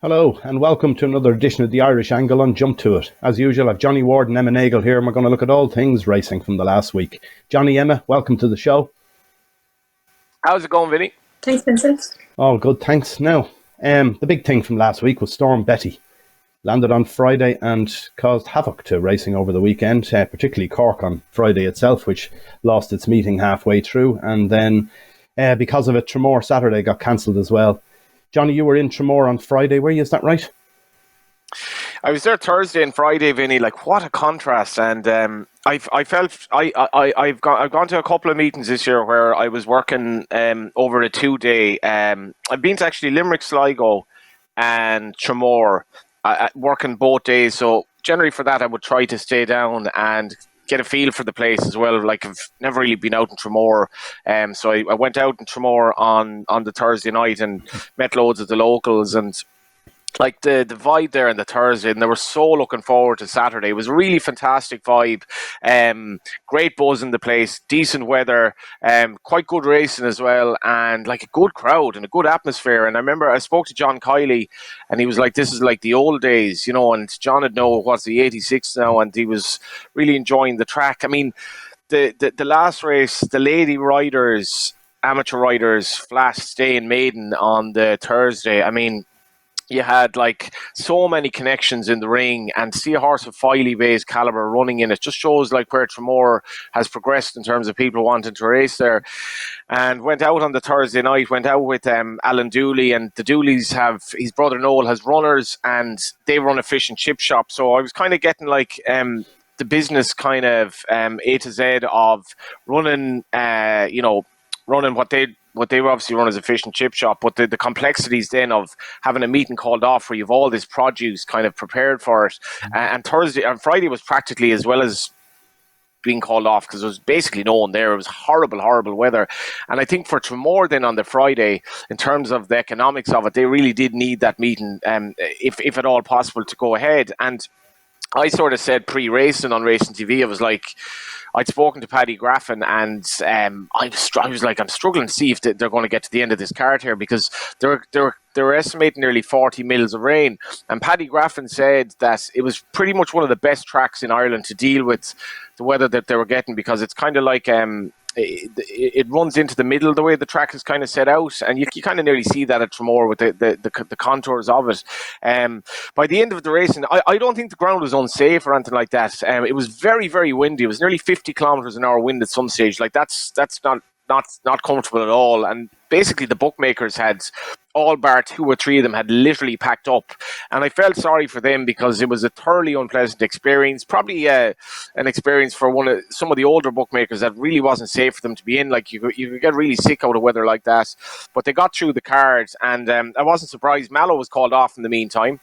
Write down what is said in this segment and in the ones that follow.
Hello and welcome to another edition of the Irish Angle on Jump To It. As usual, I've Johnny Ward and Emma Nagle here and we're going to look at all things racing from the last week. Johnny, Emma, welcome to the show. How's it going, Vinny? Thanks, Vincent. All good, thanks. Now, the big thing from last week was Storm Betty. Landed on Friday and caused havoc to racing over the weekend, particularly Cork on Friday itself, which lost its meeting halfway through. And then because of it, Tramore Saturday got cancelled as well. Johnny, you were in Tramore on Friday, were you? Is that right? I was there Thursday and Friday, Vinny. Like, what a contrast! And I've gone to a couple of meetings this year where I was working over a 2-day. I've been to actually Limerick, Sligo, and Tramore, working both days. So generally for that, I would try to stay down and get a feel for the place as well. Like, I've never really been out in Tramore, so I went out in Tramore on the Thursday night and met loads of the locals, and like the vibe there on the Thursday, and they were so looking forward to Saturday. It was a really fantastic vibe, great buzz in the place, decent weather, quite good racing as well, and like a good crowd and a good atmosphere. And I remember I spoke to John Kiley and he was like, this is like the old days, you know, and John had know what's the 86 now, and he was really enjoying the track. I mean, the last race, the lady riders, amateur riders, flat staying maiden on the Thursday, I mean, you had like so many connections in the ring, and see a horse of Filey Bay's caliber running in it just shows like where Tramore has progressed in terms of people wanting to race there. And went out on the Thursday night, went out with Alan Dooley, and the Dooleys have, his brother Noel has runners and they run a fish and chip shop. So I was kind of getting like the business kind of A to Z of running, running what they obviously run as a fish and chip shop, but the complexities then of having a meeting called off where you've all this produce kind of prepared for it. And Thursday and Friday was practically as well as being called off because there was basically no one there. It was horrible, horrible weather. And I think for Tramore then on the Friday, in terms of the economics of it, they really did need that meeting, if at all possible, to go ahead. And I sort of said pre-racing on Racing TV, I was like, I'd spoken to Paddy Graffin, and I was like, I'm struggling to see if they're going to get to the end of this card here, because they're estimating nearly 40 mils of rain. And Paddy Graffin said that it was pretty much one of the best tracks in Ireland to deal with the weather that they were getting, because it's kind of like it runs into the middle the way the track is kind of set out, and you kind of nearly see that at Tramore with the contours of it. By the end of the racing, I don't think the ground was unsafe or anything like that. It was very, very windy. It was nearly 50 kilometers an hour wind at some stage. Like, that's not comfortable at all. And basically the bookmakers had, all bar 2 or 3 of them, had literally packed up, and I felt sorry for them because it was a thoroughly unpleasant experience, probably an experience for some of the older bookmakers that really wasn't safe for them to be in. Like, you could get really sick out of weather like that, but they got through the cards, and I wasn't surprised Mallow was called off in the meantime.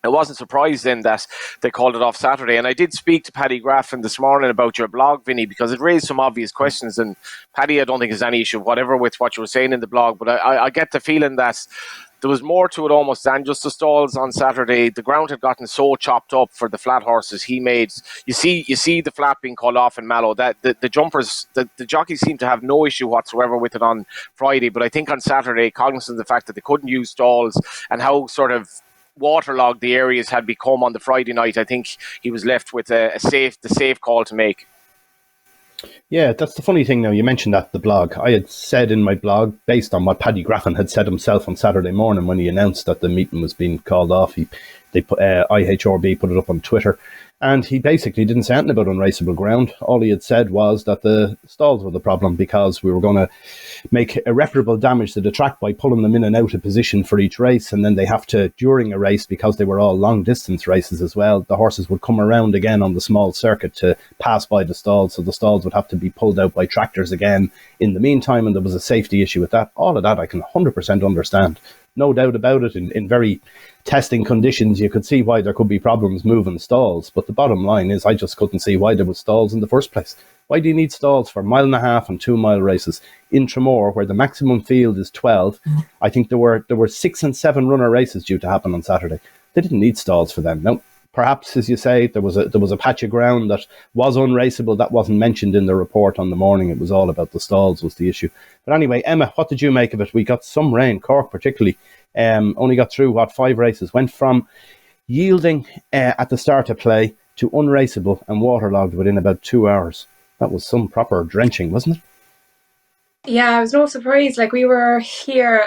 I wasn't surprised then that they called it off Saturday. And I did speak to Paddy Graffin this morning about your blog, Vinny, because it raised some obvious questions. And Paddy, I don't think there's any issue whatever with what you were saying in the blog, but I get the feeling that there was more to it almost than just the stalls on Saturday. The ground had gotten so chopped up for the flat horses he made. You see the flat being called off in Mallow. That the jumpers, the jockeys seemed to have no issue whatsoever with it on Friday. But I think on Saturday, cognizant of the fact that they couldn't use stalls and how sort of waterlogged the areas had become on the Friday night, I think he was left with the safe call to make. Yeah, that's the funny thing now. You mentioned that, the blog. I had said in my blog, based on what Paddy Graffin had said himself on Saturday morning when he announced that the meeting was being called off, IHRB put it up on Twitter, and he basically didn't say anything about unraceable ground. All he had said was that the stalls were the problem because we were going to make irreparable damage to the track by pulling them in and out of position for each race, and then they have to, during a race, because they were all long distance races as well, the horses would come around again on the small circuit to pass by the stalls, so the stalls would have to be pulled out by tractors again in the meantime, and there was a safety issue with that. All of that I can 100% understand. No doubt about it. In very testing conditions, you could see why there could be problems moving stalls. But the bottom line is, I just couldn't see why there was stalls in the first place. Why do you need stalls for 1.5 mile and 2 mile races in Tramore, where the maximum field is 12? I think there were 6 and 7 runner races due to happen on Saturday. They didn't need stalls for them. No. Perhaps, as you say, there was a patch of ground that was unraceable. That wasn't mentioned in the report on the morning. It was all about the stalls was the issue. But anyway, Emma, what did you make of it? We got some rain. Cork particularly Only got through, 5 races. Went from yielding at the start of play to unraceable and waterlogged within about 2 hours. That was some proper drenching, wasn't it? Yeah, it was no surprise. Like, we were here,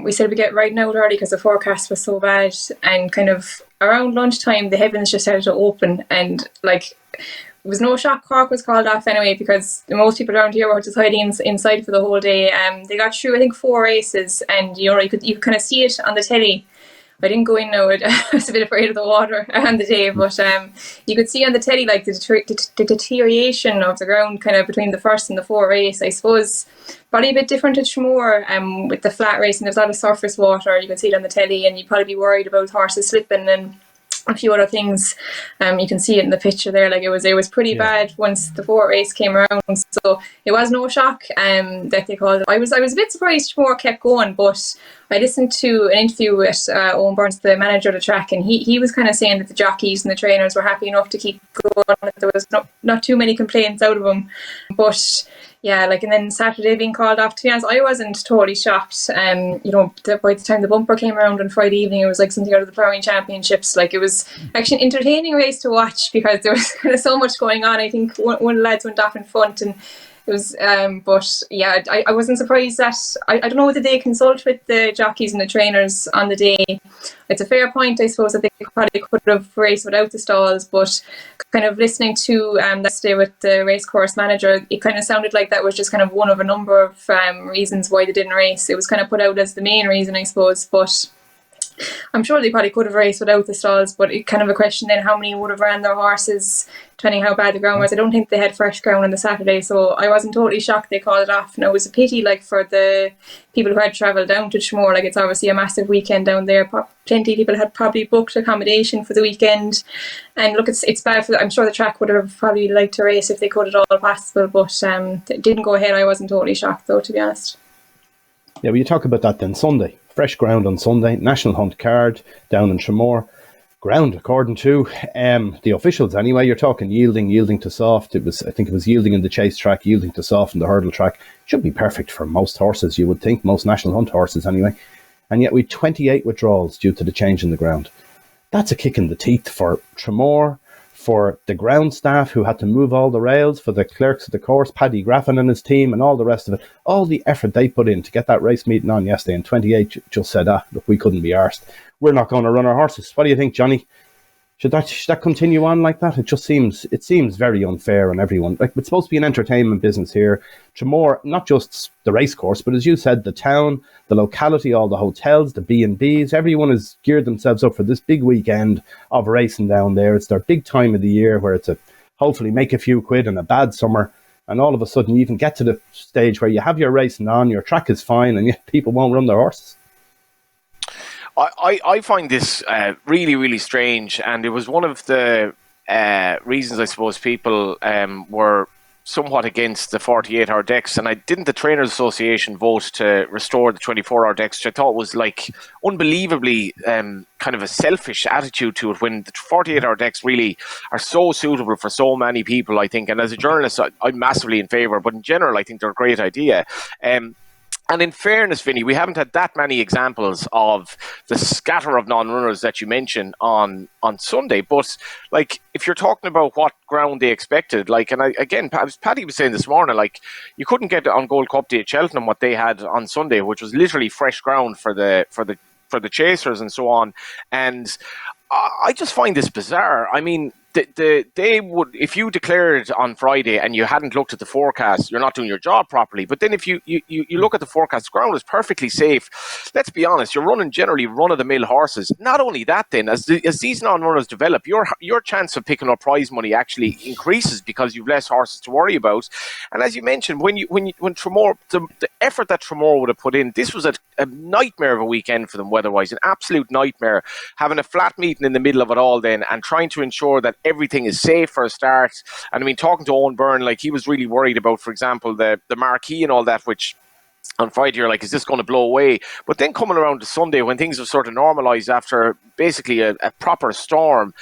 we said we'd get riding out early because the forecast was so bad, and kind of around lunchtime the heavens just started to open, and like, it was no shock Cork was called off anyway, because most people around here were just hiding inside for the whole day. They got through, I think, 4 races, and you could kind of see it on the telly. I didn't go in now. I was a bit afraid of the water on the day, but you could see on the telly like the deterioration of the ground kind of between the first and the 4th race. I suppose probably a bit different at Tramore with the flat racing. There's a lot of surface water. You can see it on the telly, and you'd probably be worried about horses slipping and a few other things. You can see it in the picture there. Like, it was pretty bad once the 4th race came around. So it was no shock that they called it. I was a bit surprised more kept going, but I listened to an interview with Owen Burns, the manager of the track, and he was kind of saying that the jockeys and the trainers were happy enough to keep going. There was not too many complaints out of them, but yeah, like, and then Saturday being called off, to be honest, I wasn't totally shocked. By the time the bumper came around on Friday evening, it was like something out of the Ploughing Championships. Like, it was actually an entertaining race to watch because there was kind of so much going on. I think one of the lads went off in front, and it was, but yeah, I wasn't surprised that, I don't know whether they consult with the jockeys and the trainers on the day. It's a fair point, I suppose, that they probably could have raced without the stalls, but kind of listening to that day with the race course manager, it kind of sounded like that was just kind of one of a number of reasons why they didn't race. It was kind of put out as the main reason, I suppose, but I'm sure they probably could have raced without the stalls, but it kind of a question then how many would have ran their horses depending how bad the ground was. I don't think they had fresh ground on the Saturday, so I wasn't totally shocked they called it off. And it was a pity, like, for the people who had travelled down to Tramore. Like, it's obviously a massive weekend down there. Plenty of people had probably booked accommodation for the weekend, and look, it's bad for I'm sure the track would have probably liked to race if they could at all possible, but it didn't go ahead. I wasn't totally shocked though, to be honest. Yeah, well, you talk about that then. Sunday, fresh ground on Sunday, National Hunt card down in Tramore. Ground, according to the officials anyway, you're talking yielding to soft. I think it was yielding in the chase track, yielding to soft in the hurdle track. Should be perfect for most horses, you would think, most National Hunt horses anyway. And yet we 28 withdrawals due to the change in the ground. That's a kick in the teeth for Tramore, for the ground staff who had to move all the rails, for the clerks of the course, Paddy Graffin and his team, and all the rest of it. All the effort they put in to get that race meeting on yesterday, and 28 just said, look, we couldn't be arsed. We're not going to run our horses. What do you think, Johnny? Should that continue on like that? It seems very unfair on everyone. Like, it's supposed to be an entertainment business here. Tramore, not just the race course, but as you said, the town, the locality, all the hotels, the B&Bs, everyone has geared themselves up for this big weekend of racing down there. It's their big time of the year where it's hopefully make a few quid in a bad summer. And all of a sudden you even get to the stage where you have your racing on, your track is fine, and yet people won't run their horses. I find this really, really strange, and it was one of the reasons I suppose people were somewhat against the 48-hour decks. And didn't the Trainers Association vote to restore the 24-hour decks, which I thought was like unbelievably kind of a selfish attitude to it, when the 48-hour decks really are so suitable for so many people, I think. And as a journalist, I'm massively in favour, but in general, I think they're a great idea. And in fairness, Vinny, we haven't had that many examples of the scatter of non-runners that you mentioned on Sunday. But, like, if you're talking about what ground they expected, like, and Paddy was saying this morning, like, you couldn't get on Gold Cup Day at Cheltenham what they had on Sunday, which was literally fresh ground for the chasers and so on. And I just find this bizarre. I mean, they would, if you declared on Friday and you hadn't looked at the forecast, you're not doing your job properly. But then if you look at the forecast, the ground is perfectly safe. Let's be honest, you're running generally run-of-the-mill horses. Not only that, then, as these non-runners develop, your chance of picking up prize money actually increases because you've less horses to worry about. And as you mentioned, when Tramore, the effort that Tramore would have put in, this was a nightmare of a weekend for them weather-wise, an absolute nightmare. Having a flat meeting in the middle of it all then, and trying to ensure that everything is safe for a start. And I mean, talking to Owen Byrne, like, he was really worried about, for example, the marquee and all that, which on Friday, you're like, is this going to blow away? But then coming around to Sunday, when things have sort of normalised after basically a proper storm,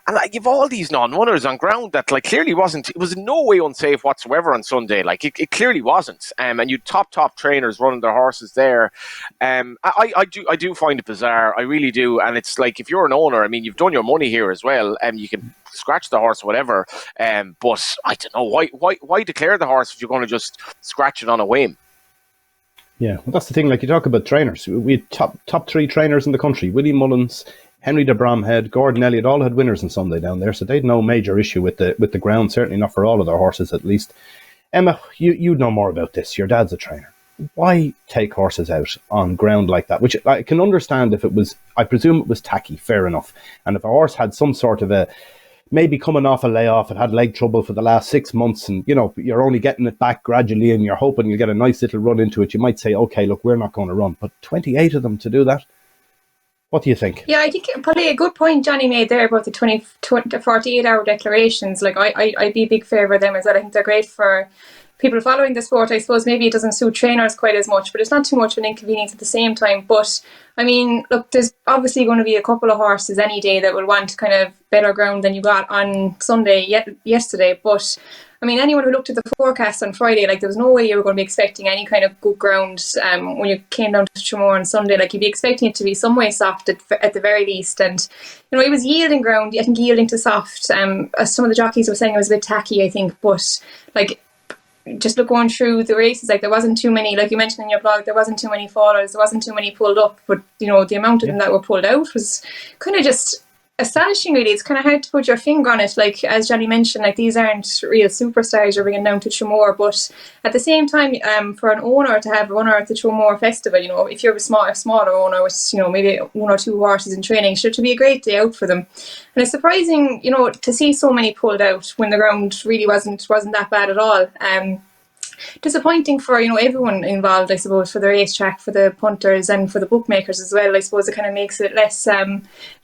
and like you've all these non-runners on ground that like clearly it was in no way unsafe whatsoever on Sunday. Like it clearly wasn't. And you top trainers running their horses there. I do find it bizarre. I really do. And it's like, if you're an owner, I mean, you've done your money here as well, and you can scratch the horse, whatever. But I don't know why declare the horse if you're going to just scratch it on a whim. Yeah, well, that's the thing. Like, you talk about trainers. We had top 3 trainers in the country: Willie Mullins, Henry de Bromhead, Gordon Elliott. All had winners on Sunday down there, so they'd no major issue with the ground. Certainly not for all of their horses, at least. Emma, you know more about this. Your dad's a trainer. Why take horses out on ground like that? Which I can understand if it was. I presume it was tacky. Fair enough. And if a horse had some sort of maybe coming off a layoff, it had leg trouble for the last 6 months, and you're only getting it back gradually, and you're hoping you'll get a nice little run into it, you might say, okay, look, we're not going to run. But 28 of them to do that, what do you think? Yeah, I think probably a good point Johnny made there about the 48-hour declarations. Like, I'd be a big favour of them as well. I think they're great for people following the sport. I suppose maybe it doesn't suit trainers quite as much, but it's not too much of an inconvenience at the same time. But I mean, look, there's obviously going to be a couple of horses any day that will want kind of better ground than you got on Sunday yesterday. But I mean, anyone who looked at the forecast on Friday, like, there was no way you were going to be expecting any kind of good ground when you came down to Tramore on Sunday. Like, you'd be expecting it to be some way soft at the very least. And it was yielding ground. I think yielding to soft. As some of the jockeys were saying, it was a bit tacky, I think. But like, just going through the races, like, there wasn't too many, like you mentioned in your blog, there wasn't too many fallers, there wasn't too many pulled up, but the amount of them that were pulled out was kind of just astonishing, really. It's kind of hard to put your finger on it. Like, as Johnny mentioned, like, these aren't real superstars you're bringing down to Tramore, but at the same time, for an owner to have a runner at the Tramore Festival, if you're a smaller owner with maybe 1 or 2 horses in training, sure, to be a great day out for them. And it's surprising, to see so many pulled out when the ground really wasn't that bad at all. Disappointing for everyone involved, I suppose, for the racetrack, for the punters, and for the bookmakers as well. I suppose it kind of makes it less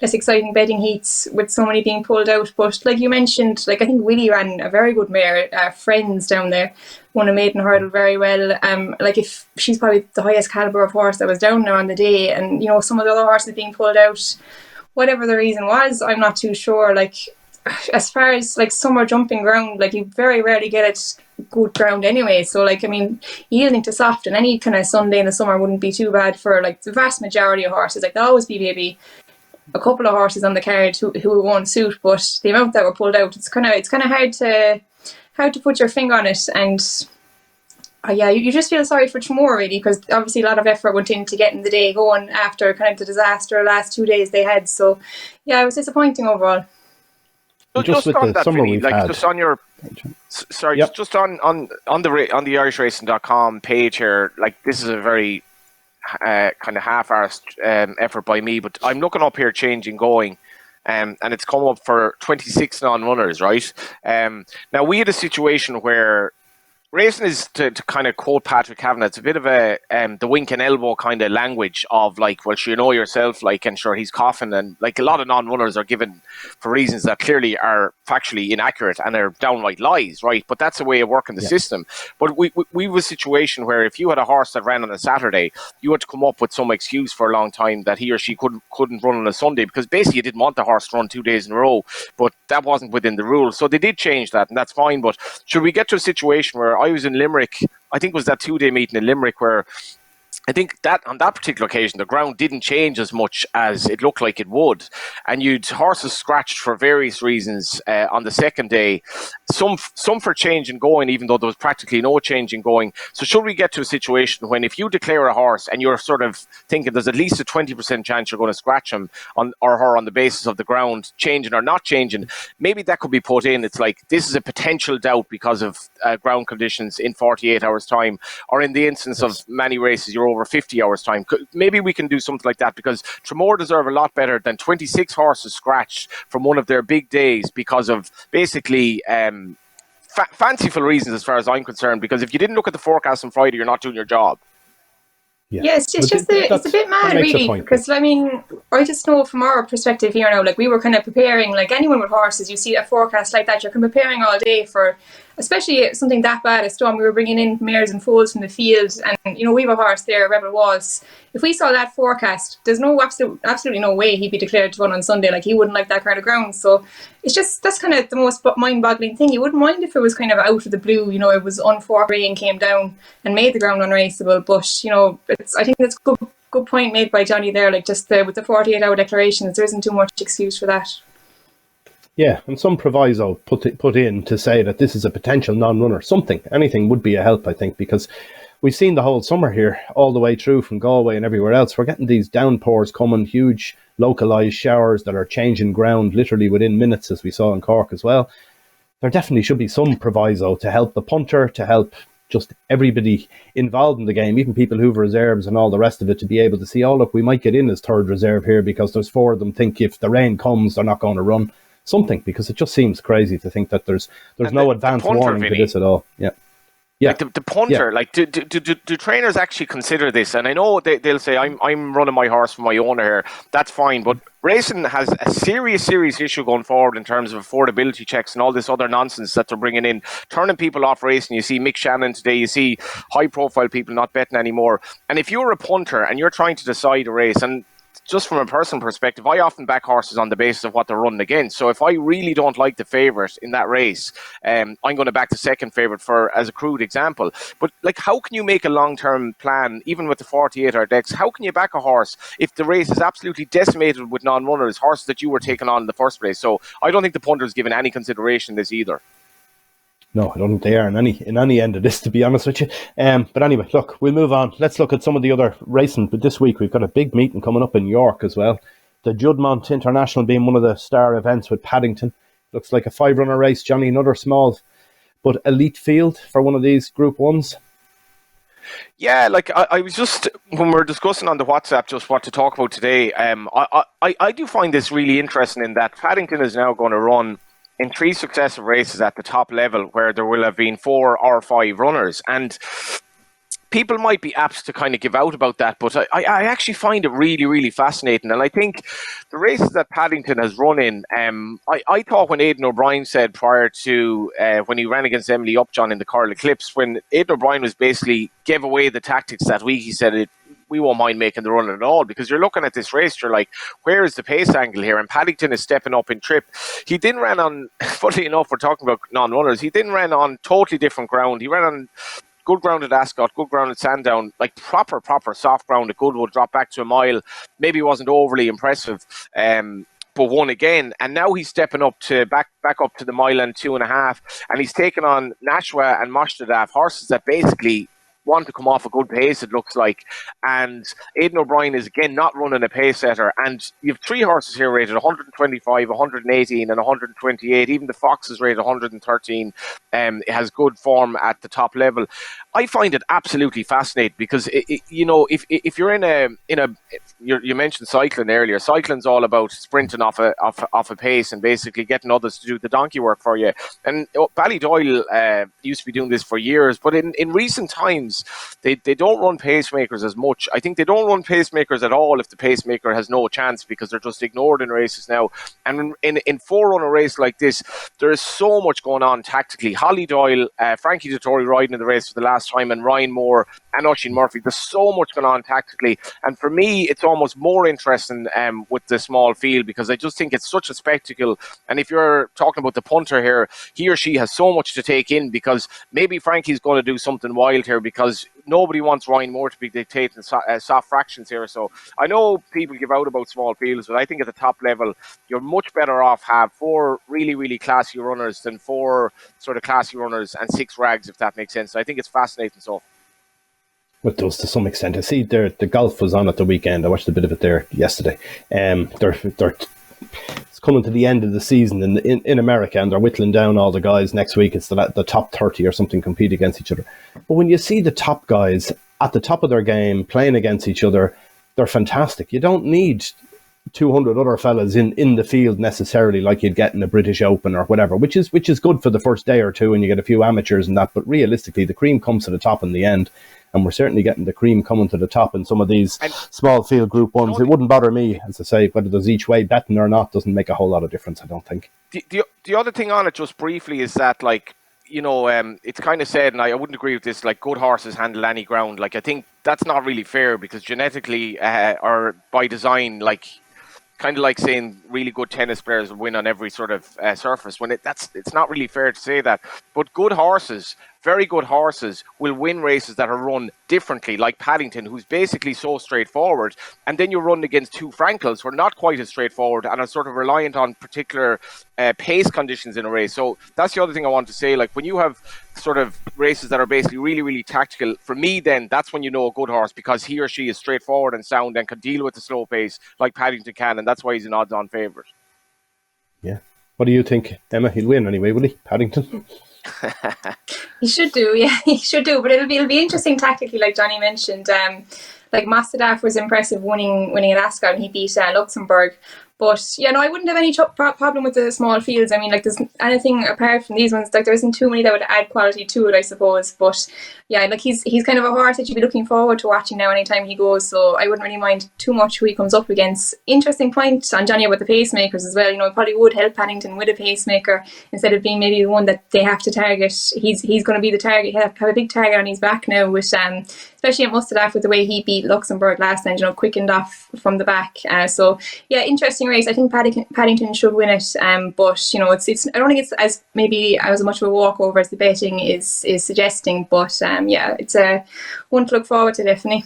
exciting betting heats with so many being pulled out. But like you mentioned, like, I think Willie ran a very good mare, Friends down there, won a maiden hurdle very well. Like, if she's probably the highest caliber of horse that was down there on the day, and some of the other horses being pulled out, whatever the reason was, I'm not too sure. Like, as far as like summer jumping ground, like, you very rarely get it good ground anyway. So, like, I mean, yielding to soft and any kind of Sunday in the summer wouldn't be too bad for like the vast majority of horses. Like, there'll always be maybe a couple of horses on the card who won't suit, but the amount that were pulled out, it's kind of hard to put your finger on it. And yeah, you just feel sorry for Tramore, really, because obviously a lot of effort went into getting the day going after kind of the disaster last 2 days they had. So yeah, it was disappointing overall. Just on that, Vinny, like, just on your, sorry, yep. just on the IrishRacing.com page here, like, this is a very kind of half-arsed effort by me, but I'm looking up here, changing going, and it's come up for 26 non-runners, right? Now, we had a situation where racing is, to kind of quote Patrick Kavanagh, it's a bit of a the wink and elbow kind of language of like, well, sure, you know yourself, like, and sure, he's coughing, and like, a lot of non-runners are given for reasons that clearly are factually inaccurate and are downright lies, right? But that's a way of working the system. But we have a situation where if you had a horse that ran on a Saturday, you had to come up with some excuse for a long time that he or she couldn't run on a Sunday, because basically you didn't want the horse to run 2 days in a row, but that wasn't within the rules. So they did change that, and that's fine. But should we get to a situation where I was in Limerick, I think it was that 2-day meeting in Limerick, where I think that on that particular occasion, the ground didn't change as much as it looked like it would. And you'd horses scratched for various reasons on the second day. Some for change in going, even though there was practically no change in going. So should we get to a situation when if you declare a horse and you're sort of thinking there's at least a 20% chance you're going to scratch him on or her on the basis of the ground changing or not changing, maybe that could be put in. It's like, this is a potential doubt because of ground conditions in 48 hours time, or in the instance of many races, you're over 50 hours time. Maybe we can do something like that, because Tramore deserve a lot better than 26 horses scratched from one of their big days because of basically fanciful reasons, as far as I'm concerned. Because if you didn't look at the forecast on Friday, you're not doing your job. Yeah, it's a bit mad, really, because I mean, I just know from our perspective here now, like, we were kind of preparing, like anyone with horses, you see a forecast like that, you're kind of preparing all day for especially something that bad as Storm. We were bringing in mares and foals from the field, and we have a horse there, Rebel Was. If we saw that forecast, there's absolutely no way he'd be declared to run on Sunday. Like, he wouldn't like that kind of ground. So it's just, that's kind of the most mind-boggling thing. You wouldn't mind if it was kind of out of the blue. It was unforked, rain came down and made the ground unraceable. But I think that's good point made by Johnny there. Like, just with the 48-hour declarations, there isn't too much excuse for that. Yeah, and some proviso put in to say that this is a potential non-runner. Anything would be a help, I think, because we've seen the whole summer here, all the way through from Galway and everywhere else. We're getting these downpours coming, huge localised showers that are changing ground literally within minutes, as we saw in Cork as well. There definitely should be some proviso to help the punter, to help just everybody involved in the game, even people who've reserves and all the rest of it, to be able to see, look, we might get in as third reserve here because there's 4 of them think if the rain comes, they're not going to run. Something, because it just seems crazy to think that there's no advance warning to this at all. Yeah. Like the punter, like do trainers actually consider this? And I know they'll say I'm running my horse for my owner here. That's fine, but racing has a serious issue going forward in terms of affordability checks and all this other nonsense that they're bringing in, turning people off racing. You see Mick Shannon today. You see high profile people not betting anymore. And if you're a punter and you're trying to decide a race, and just from a personal perspective, I often back horses on the basis of what they're running against. So if I really don't like the favourite in that race, I'm going to back the second favourite as a crude example. But like, how can you make a long-term plan, even with the 48-hour decks? How can you back a horse if the race is absolutely decimated with non-runners, horses that you were taking on in the first place? So I don't think the punter's given any consideration to this either. No, I don't think they are in any end of this, to be honest with you. But anyway, look, we'll move on. Let's look at some of the other racing. But this week we've got a big meeting coming up in York as well. The Juddmonte International being one of the star events with Paddington. Looks like a 5-runner race, Johnny. Another small but elite field for one of these Group 1s. Yeah, like I was just, when we were discussing on the WhatsApp just what to talk about today, I do find this really interesting in that Paddington is now going to run in 3 successive races at the top level where there will have been 4 or 5 runners. And people might be apt to kind of give out about that, but I actually find it really, really fascinating. And I think the races that Paddington has run in, I thought when Aidan O'Brien said prior to when he ran against Emily Upjohn in the Coral Eclipse, when Aidan O'Brien was basically gave away the tactics that week, he said we won't mind making the run at all, because you're looking at this race, you're like, where is the pace angle here? And Paddington is stepping up in trip. He didn't run on, funnily enough, we're talking about non-runners, he didn't run on totally different ground. He ran on good ground at Ascot, good ground at Sandown, like proper soft ground at Goodwood, dropped back to a mile. Maybe wasn't overly impressive, but won again. And now he's stepping up to back up to the mile and 2.5, and he's taken on Nashwa and Moshtadaf, horses that basically want to come off a good pace, it looks like. And Aidan O'Brien is again not running a pace setter, and you have 3 horses here rated 125, 118 and 128. Even the Fox is rated 113. It has good form at the top level. I find it absolutely fascinating because if you're you mentioned cycling earlier. Cycling's all about sprinting off a pace and basically getting others to do the donkey work for you. And Ballydoyle used to be doing this for years, but in recent times they don't run pacemakers as much. I think they don't run pacemakers at all if the pacemaker has no chance, because they're just ignored in races now. And in 4-runner race like this, there is so much going on tactically. Holly Doyle, Frankie Dettori riding in the race for the last time, and Ryan Moore and Oisin Murphy. There's so much going on tactically, and for me it's almost more interesting with the small field, because I just think it's such a spectacle. And if you're talking about the punter here, he or she has so much to take in, because maybe Frankie's going to do something wild here, because nobody wants Ryan Moore to be dictating soft fractions here. So I know people give out about small fields, but I think at the top level you're much better off have 4 really, really classy runners than 4 sort of classy runners and 6 rags, if that makes sense. So I think it's fascinating stuff. It does to some extent. I see the golf was on at the weekend. I watched a bit of it there yesterday. It's coming to the end of the season in America, and they're whittling down all the guys. Next week it's the top 30 or something compete against each other. But when you see the top guys at the top of their game playing against each other, they're fantastic. You don't need 200 other fellas in the field necessarily, like you'd get in a British Open or whatever, which is good for the first day or two, and you get a few amateurs and that. But realistically, the cream comes to the top in the end. And we're certainly getting the cream coming to the top in some of these small field Group 1s. It wouldn't bother me, as I say, whether there's each way betting or not doesn't make a whole lot of difference, I don't think. The other thing on it, just briefly, is that, like, it's kind of said, and I wouldn't agree with this, like good horses handle any ground. Like I think that's not really fair because genetically or by design, like kind of like saying really good tennis players will win on every sort of surface. It's not really fair to say that. But good horses, very good horses, will win races that are run differently, like Paddington, who's basically so straightforward. And then you run against two Frankels who are not quite as straightforward and are sort of reliant on particular pace conditions in a race. So that's the other thing I want to say. Like when you have sort of races that are basically really, really tactical, for me then that's when you know a good horse, because he or she is straightforward and sound and can deal with the slow pace like Paddington can, and that's why he's an odds-on favourite. Yeah. What do you think, Emma? He'll win anyway, will he, Paddington? He should do, yeah, he should do. But it'll be interesting tactically, like Johnny mentioned. Like Mostadaf was impressive winning at Ascot, and he beat Luxembourg. But yeah, no, I wouldn't have any problem with the small fields. I mean, like there's anything apart from these ones, like there isn't too many that would add quality to it, I suppose. But yeah, like he's kind of a horse that you'd be looking forward to watching now anytime he goes. So I wouldn't really mind too much who he comes up against. Interesting point on Johnny about the pacemakers as well. It probably would help Paddington with a pacemaker instead of being maybe the one that they have to target. He's going to be the target. He'll have a big target on his back now with especially at Mustadaf with the way he beat Luxembourg last night, quickened off from the back. So yeah, interesting race. I think Paddington should win it. But it's I don't think it's as much of a walkover as the betting is suggesting. But yeah, it's a one to look forward to, definitely.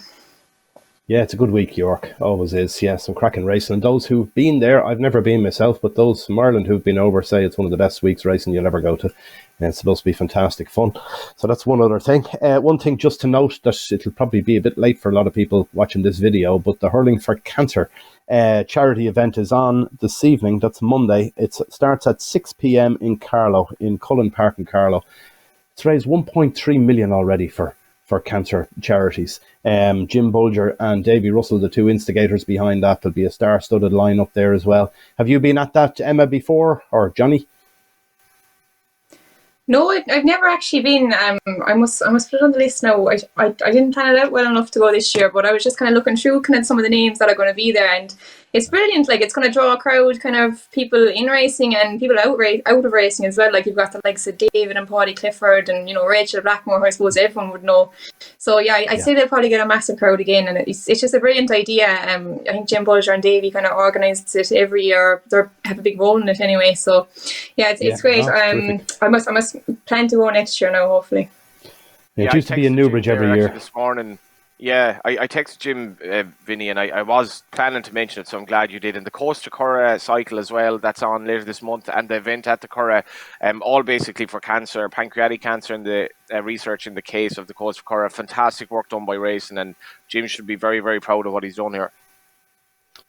Yeah, it's a good week, York. Always is. Yeah, some cracking racing. And those who've been there, I've never been myself, but those from Ireland who've been over say it's one of the best weeks racing you'll ever go to. And it's supposed to be fantastic fun. So that's one other thing. One thing just to note, that it'll probably be a bit late for a lot of people watching this video, but the Hurling for Cancer charity event is on this evening. That's Monday. It starts at 6 p.m. in Carlow, in Cullen Park in Carlow. It's raised 1.3 million already for cancer charities. Jim Bulger and Davy Russell, the two instigators behind that. There'll be a star-studded lineup there as well. Have you been at that, Emma, before, or Johnny? No, I've never actually been. I must put it on the list now. I didn't plan it out well enough to go this year, but I was just kind of looking through kind of some of the names that are going to be there, and it's brilliant. Like it's going to draw a crowd, kind of people in racing and people out of racing as well. Like you've got the likes of David and Paddy Clifford and Rachel Blackmore, who I suppose everyone would know. So yeah, I'd say they'll probably get a massive crowd again, and it's just a brilliant idea. I think Jim Bulger and Davy kind of organises it every year. They have a big role in it anyway. So yeah, it's great. I must plan to go next year now, hopefully. Yeah, it used to be in Newbridge every year. This morning. Yeah, I texted Jim, Vinny, and I was planning to mention it, so I'm glad you did. And the Coast to Curra cycle as well, that's on later this month, and the event at the Curra, all basically for cancer, pancreatic cancer, and the research in the case of the Coast to Curra. Fantastic work done by racing, and Jim should be very, very proud of what he's done here.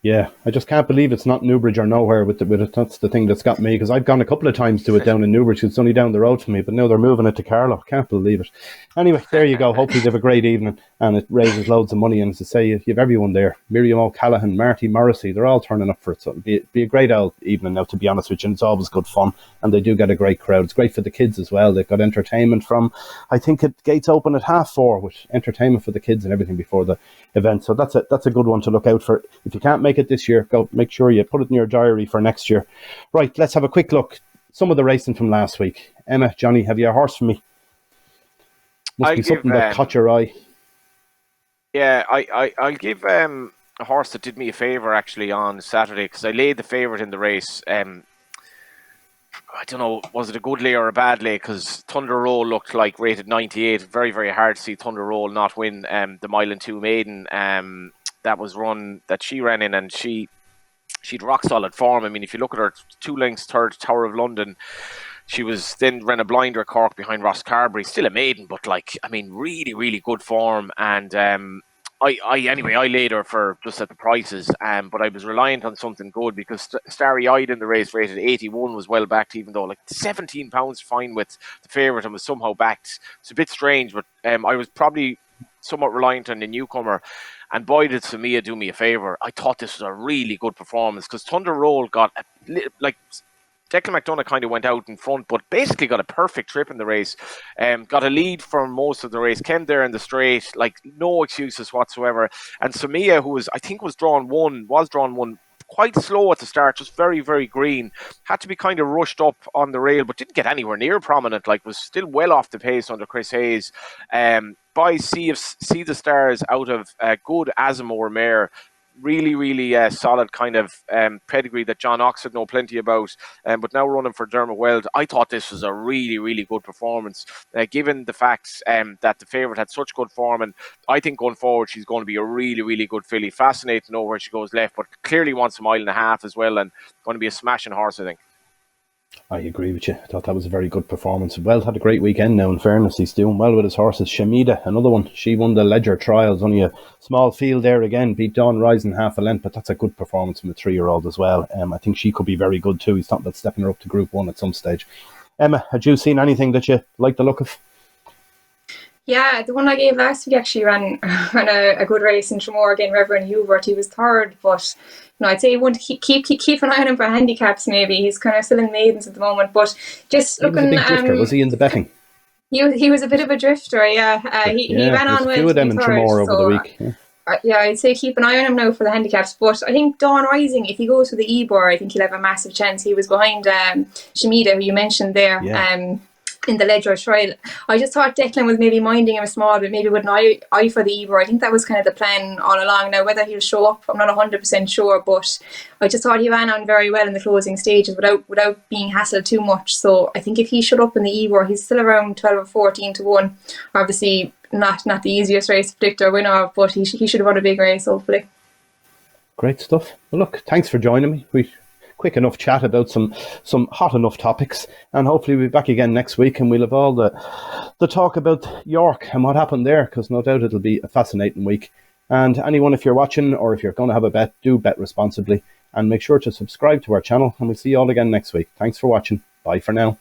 Yeah, I just can't believe it's not Newbridge or nowhere with it. That's the thing that's got me, because I've gone a couple of times to it down in Newbridge. It's only down the road from me, but now they're moving it to Carlow. Can't believe it. Anyway, there you go. Hopefully they have a great evening, and it raises loads of money. And as I say, you have everyone there. Miriam O'Callaghan, Marty Morrissey, they're all turning up for it. So it'll be a great old evening now, to be honest with you. And it's always good fun, and they do get a great crowd. It's great for the kids as well. They've got entertainment from, I think gates open at 4:30, with entertainment for the kids and everything before the event. So that's a good one to look out for. If you can't make it this year, go make sure you put it in your diary for next year. Right, let's have a quick look. Some of the racing from last week. Emma, Johnny, have you a horse for me? Must be something that caught your eye. Yeah, I'll give a horse that did me a favour actually on Saturday, because I laid the favourite in the race. I don't know, was it a good lay or a bad lay? Because Thunder Roll looked like rated 98. Very, very hard to see Thunder Roll not win the Mile and Two Maiden. That was run that she ran in, and she'd rock solid form. I mean, if you look at her 2 lengths third Tower of London, she was then ran a blinder Cork behind Ross Carberry, still a maiden, but really, really good form. And I laid her for just at the prices, but I was reliant on something good, because Starry Eyed in the race rated 81 was well backed, even though £17 fine with the favourite and was somehow backed. It's a bit strange, but I was probably somewhat reliant on the newcomer. And boy, did Samia do me a favour. I thought this was a really good performance, because Thunder Roll got Declan McDonough kind of went out in front, but basically got a perfect trip in the race. Got a lead for most of the race. Came there in the straight, no excuses whatsoever. And Samia, who was drawn one quite slow at the start, just very, very green. Had to be kind of rushed up on the rail, but didn't get anywhere near prominent. Like, was still well off the pace under Chris Hayes. By See the Stars out of good Asimore mare. Really, really solid kind of pedigree that John Ox would know plenty about, but now running for Dermot Weld. I thought this was a really, really good performance, given the fact that the favourite had such good form, and I think going forward she's going to be a really, really good filly. Fascinating to know where she goes left, but clearly wants a mile and a half as well, and going to be a smashing horse, I think. I agree with you. I thought that was a very good performance. Weld had a great weekend now, in fairness. He's doing well with his horses. Shamida, another one. She won the Ledger Trials. Only a small field there again. Beat Dawn Rising half a length, but that's a good performance from a 3-year-old as well. I think she could be very good too. He's talking about stepping her up to Group 1 at some stage. Emma, had you seen anything that you like the look of? Yeah, the one I gave last week actually ran a good race in Tramore again. Reverend Hubert, he was third, but I'd say you want to keep an eye on him for handicaps. Maybe he's kind of still in maidens at the moment, but just he looking. Was a big drifter. Was he in the betting? He was a bit of a drifter. Yeah, he ran on well. Few of them in Tramore over the week. Yeah, I'd say keep an eye on him now for the handicaps. But I think Dawn Rising, if he goes for the Ebor, I think he'll have a massive chance. He was behind Shamida, who you mentioned there. Yeah. In the Ledger Trial. I just thought Declan was maybe minding him a small bit, maybe with an eye for the Ebor. I think that was kind of the plan all along. Now, whether he'll show up, I'm not 100% sure, but I just thought he ran on very well in the closing stages without being hassled too much. So I think if he showed up in the Ebor, he's still around 12 or 14 to 1. Obviously, not the easiest race to predict or win of, but he should have won a big race, hopefully. Great stuff. Well, look, thanks for joining me. Quick enough chat about some hot enough topics, and hopefully we'll be back again next week and we'll have all the talk about York and what happened there, because no doubt it'll be a fascinating week. And anyone, if you're watching or if you're going to have a bet, do bet responsibly and make sure to subscribe to our channel, and we'll see you all again next week. Thanks for watching. Bye for now.